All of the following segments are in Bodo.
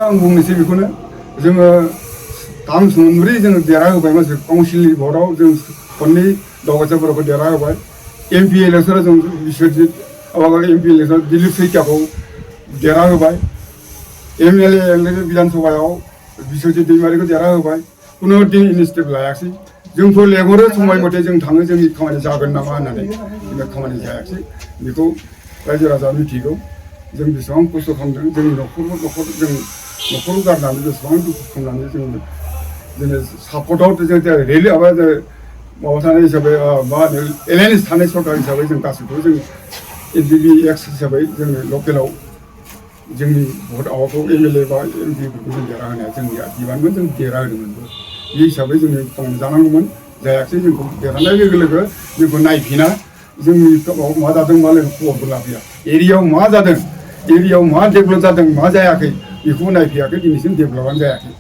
आं बुंनोसै बेखौनो जोङो 당 선물이 जों देरहाहोबायमोन काउन्सिलनि भटआव जों खननै दावगासाफोरखौ देरहाहोबाय एमपि इलेक्सनाव जों बिश्वजित एमपि इलेक्सनाव दिलीप सैकियाखौ देरहाहोबाय एमएलए इलेक्सन विधान सभायाव बिश्वजित दैमारिखौ देरहाहोबाय खुनु दिन इनिसियेटिभ लायाखै जोंखौ लेंहरो समाय मथे जों थाङो जोंनि खामानि जागोन नामा होननानै जोंना खामानि जायाखै बेखौ रायजो राजा मिथिगौ जों बेसेबां खस्थ' खालामदों जोंनि न'खरखौ गारनानै बेसेबां दुखु खालामनानै जोङो सापर्टआव जों रेलि माबा थानाय हिसाबै मा होनो एलायन्स थानाय सरकार हिसाबै जों गासैखौबो जों एनडिबि एक्स हिसाबै जोङो लकेलाव जोंनि भट माबाखौ एमएलए बा एमपिफोरखौ जों देरहाहोनाया जोंनि बिबानमोन जों देरहाहोदोंमोनबो बे हिसाबै जोङो खामानि जानांगौमोन जायाखै जोंखौ देरहानाय लोगो लोगो जोंखौ नायफिना जोंनि मा जादों मा खबरबो लाफैया एरियायाव मा जादों एरियायाव मा डेभेलप जादों मा जायाखै बेखौ नायफैयाखै दिनैसिम डेभेलपआनो जायाखै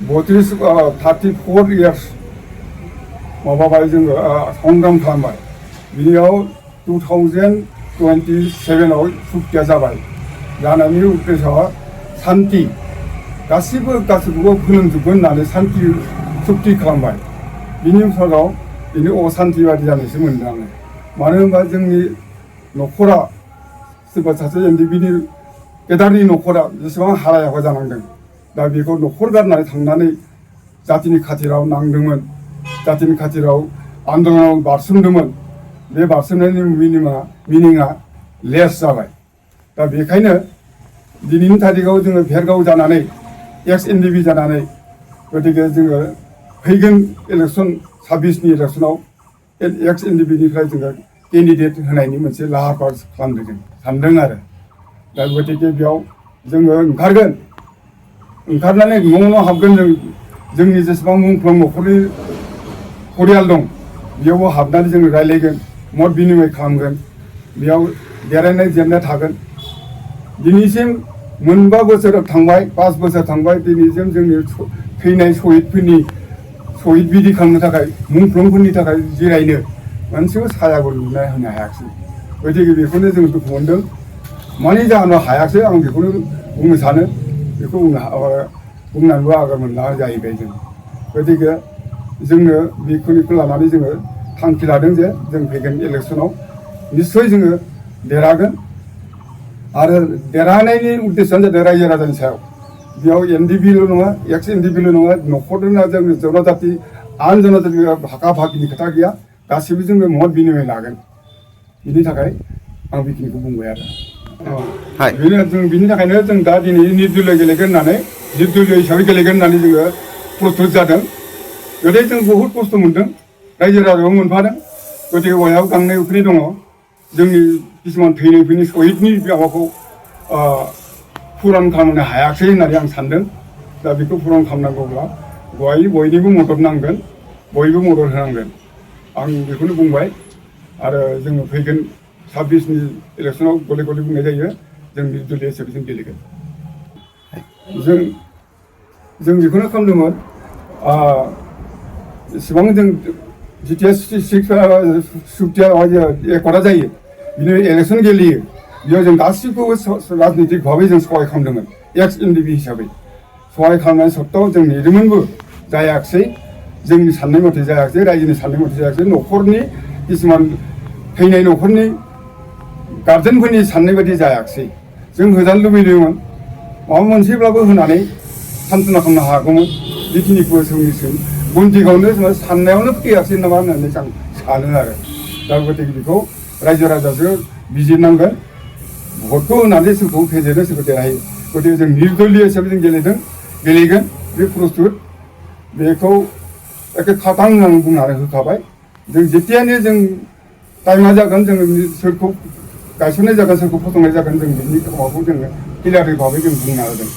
34 इयार्स माबाबाय जोङो संग्राम खालामबाय बिनियाव 2027आव सुक्तिया जाबाय जानायनि उद्देश्यआ शान्ति गासिबोखौबो फोलोमजोबगोन होननानै शान्ति सुक्ति खालामबाय बिनि उनाव बिनि अशान्ति बादि जानायसो मोनदों आङो मानो होनबा जोंनि न'खरा सोरबा सासे एनडिबिनि गेदारनि न'खरा जेसेबां हालाय हाफाय जानांदों दा बेखौ न'खर गारनानै थांनानै जातिनि खाथिराव नांदोंमोन जातिनि खाथिराव आन्दलनाव बारसोमदोंमोन बे बारसोमनायनि मिनिङा लेस जाबाय दा बेखायनो दिनैनि थारिखआव जोङो भेरगाव जानानै एक्स एनडिबि जानानै गतिके जोङो फैगोन इलेक्सन 26नि इलेक्सनाव एक्स एनडिबिनिफ्राय जोङो केन्डिडेट होनायनि मोनसे लाहार फाहार खालामदों जों सानदों आरो दा गतिके बेयाव जोङो ओंखारनानै न' हाबगोन जोंनि जेसेबां मुंख्लं न'खरनि परियाल दं बेयावबो हाबनानै जोङो रायलायगोन मत बिनिमय खालामगोन बेयाव देरहानाय जेननाय थागोन दिनैसिम मोनबा बोसोर थांबाय 5 बोसोर थांबाय दिनैसिम जोंनि थैनाय शहीदफोरनि शहीद बिदि खालामनो थाखाय मुंख्लंफोरनि थाखाय जिरायनो मोनसेबो सायाबो लुना होनो हायाखै गतिके बेखौनो जों दुखु मोनदों मानि जाहोनाव हायाखै आं बेखौनो बुंनो सानो बेखौ बुंनानैबो आगार मोनला जाहैबाय जों गतिके जोङो बेखिनिखौ लानानै जोङो थांखि लादों जे जों फैगोन इलेक्सनाव निस्सय जोङो देरहागोन आरो देरहानायनि उद्देश्यआनो जादों रायजो राजानि सायाव बेयाव एनडिबिल' नङा एक्स एनडिबिल' नङा न'खरना जों जनजाति आन जनजाति भागा भागिनि खोथा गैया गासैबो जोङो मत बिनिमय लागोन बिनि थाखाय आं बेखिनिखौ बुंबाय आरो बिनि थाखायनो जों दा दिनै निर्दलीय गेलेगोन होननानै निर्दलीय हिसाबै गेलेगोन होननानै जोङो प्रस्तुत जादों गोदो जों बहुद खस्थ' मोनदों रायजो राजायाव मोनफादों गतिके बयहाबो गांनाय उखैनाय दङ जोंनि किसुमान थैनायफोरनि शहीदनि माबाखौ पुरान खालामनो हायाखै होननानै आं सानदों दा बेखौ पुरान खालामनांगौब्ला बयनिबो मदद नांगोन बयबो मदद होनांगोन आं बेखौनो बुंबाय आरो जोङो फैगोन 26नि इलेक्सनाव गले गले बुंनाय जायो जों निर्दलीय हिसाबै जों गेलेगोन जों बेखौनो खालामदोंमोन इसेबां जों जिथिया सुक्तिया एकर्डआ जायो बिदिनो इलेक्सन गेलेयो बेयाव जों गासिखौबो राजनितिक भाबै जों सहाय खालामदोंमोन एक्स एनडिबि हिसाबै सहाय खालामनाय सत्ताव जों नेदोंमोनबो जायाखिसै जोंनि साननाय मथे जायाखिसै रायजोनि साननाय मथे जायाखिसै न'खरनि किसुमान थैनाय न'खरनि गार्जेनफोरनि साननाय बायदि जायाखिसै जों होजानो लुबैदोंमोन माबा मोनसेब्लाबो होनानै सान्त्वना खालामनो हागौमोन बेखिनिखौ जोंनिसिम गुनथिगावनो जोङो साननायावनो फैयासै नामा होननानै आं सानो आरो दा गतिके बेखौ रायजो राजाजों बिजिरनांगोन भटखौ होनानै सोरखौ फेजेनो सोरखौ देरहायो गतिके जों निर्दलीय हिसाबै जों गेलेगोन बे प्रस्तुत बेखौ एखे खाथां होननानै बुंनानै होखाबाय जों जेथियानो जों टाइमा जागोन जों सोरखौ गायसननाय जागोन सोरखौ फसंनाय जागोन जों बिनि माबाखौ जोङो क्लियारै भाबै जों बुंना होगोन